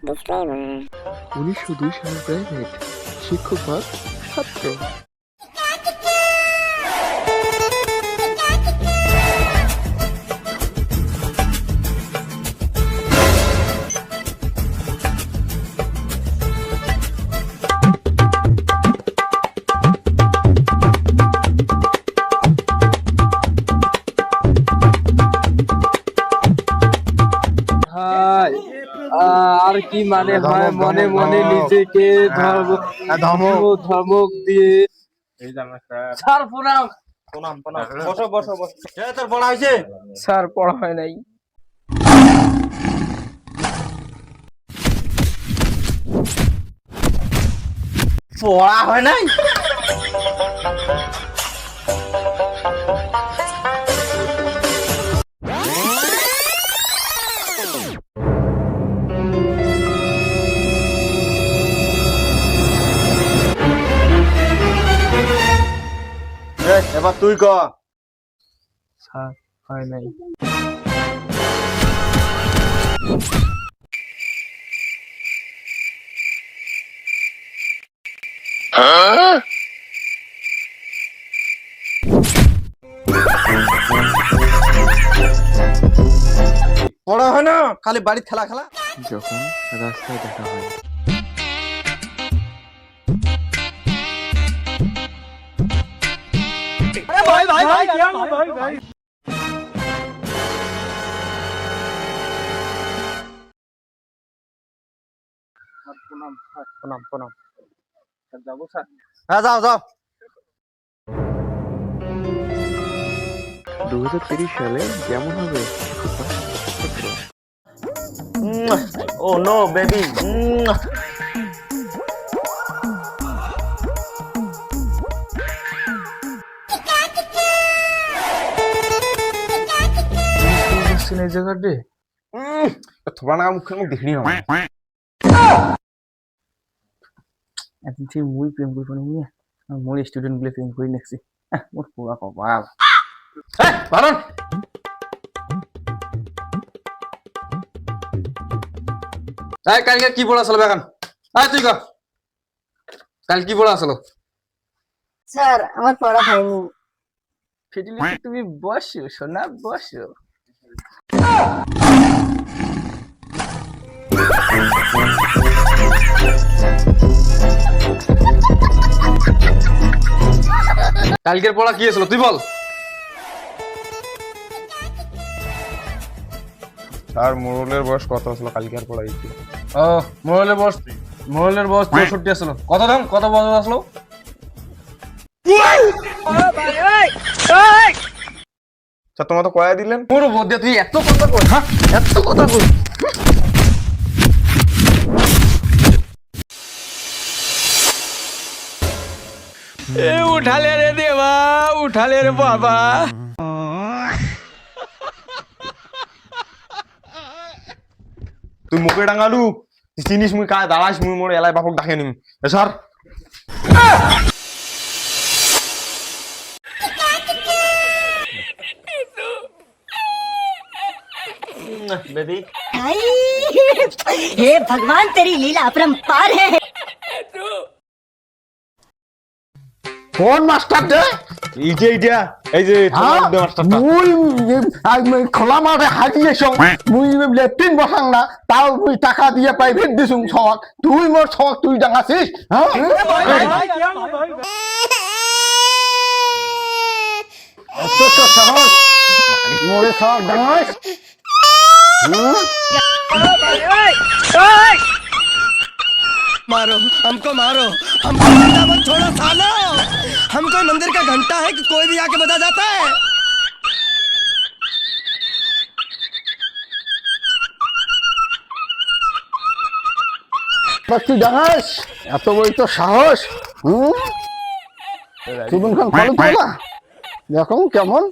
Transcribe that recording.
Disclaimer. 1902 সালের private শিক্ষক ভাগ ছাত্র। আর কি মানে হয় মনে মনে নিজেকে ধমক দিয়ে স্যার প্রণাম। বসো বসো বসো। তোর পড়া হয়েছে? স্যার পড়া হয় নাই। পড়া হয় নাই? এবার তুই ক। স্যার হয় নাই। পড়া হয় না, খালি বাড়ির খেলা খেলা। যখন রাস্তায় দেখা হয় প্রণাম প্রণাম প্রণাম। যাবো স্যার? হ্যাঁ যাও যাও। 2023 সালে কেমন হবে শিক্ষক ভাগ ছাত্র? ও নো বেবি। এই জায়গাতে থোড়া না মুখে মুখ দেখি না। এখন সেই মুই প্রেম করবো না নিয়ে মোর স্টুডেন্ট গুলো প্রেম করে নেছি। মোর পুরা কপাল। বারণ। কালকে কি পড়া আসলো এখন? তুই ক, কাল কি পড়া আসলো? স্যার আমার পড়া হয়নি। ফিটিলিটি তুমি বসো সোনা বসো। কালকের পড়া কি আসলো তুই বল। স্যার মোরলের বয়স কত আসলো কালকের পড়াইতে? ও মোবাইলের বয়স 64 আসলো। কত দাম, কত বছর আসলো? স্যার তোমার তো কয়া দিলেন। মোর বদ্যা তুই এত কথা কই, হ্যাঁ এত কথা কই। उठा ले रे देवा, उठा ले रे बाबा। তুই মুখে ডাঙালু চিনিস মুই কায় দাঁড়াইস মুই মোর এলাই বাপক ডাকে নিম। স্যার বেবি हे भगवान तेरी लीला अपरंपार है। কোন মাস্টার দে? এই যে মাস্টারটা মুই খোলা মাঠে হাজিয়েছ মুই লেফটিন বসাং না তাও মুই টাকা দিয়ে প্রাইভেট দিছুং ছক তুই মোর ছক তুই ডাঙাছিস হ্যাঁ তো সাহস মোরে ছক ডাঙাস मारो हमको जिंदा मत छोड़ो सालो। हम कोई मंदिर का घंटा है कि कोई भी आके बजा जाता है। তুই ডাঙাস এত বড় তো সাহস তুই খান ভালো তো না দেখো কেমন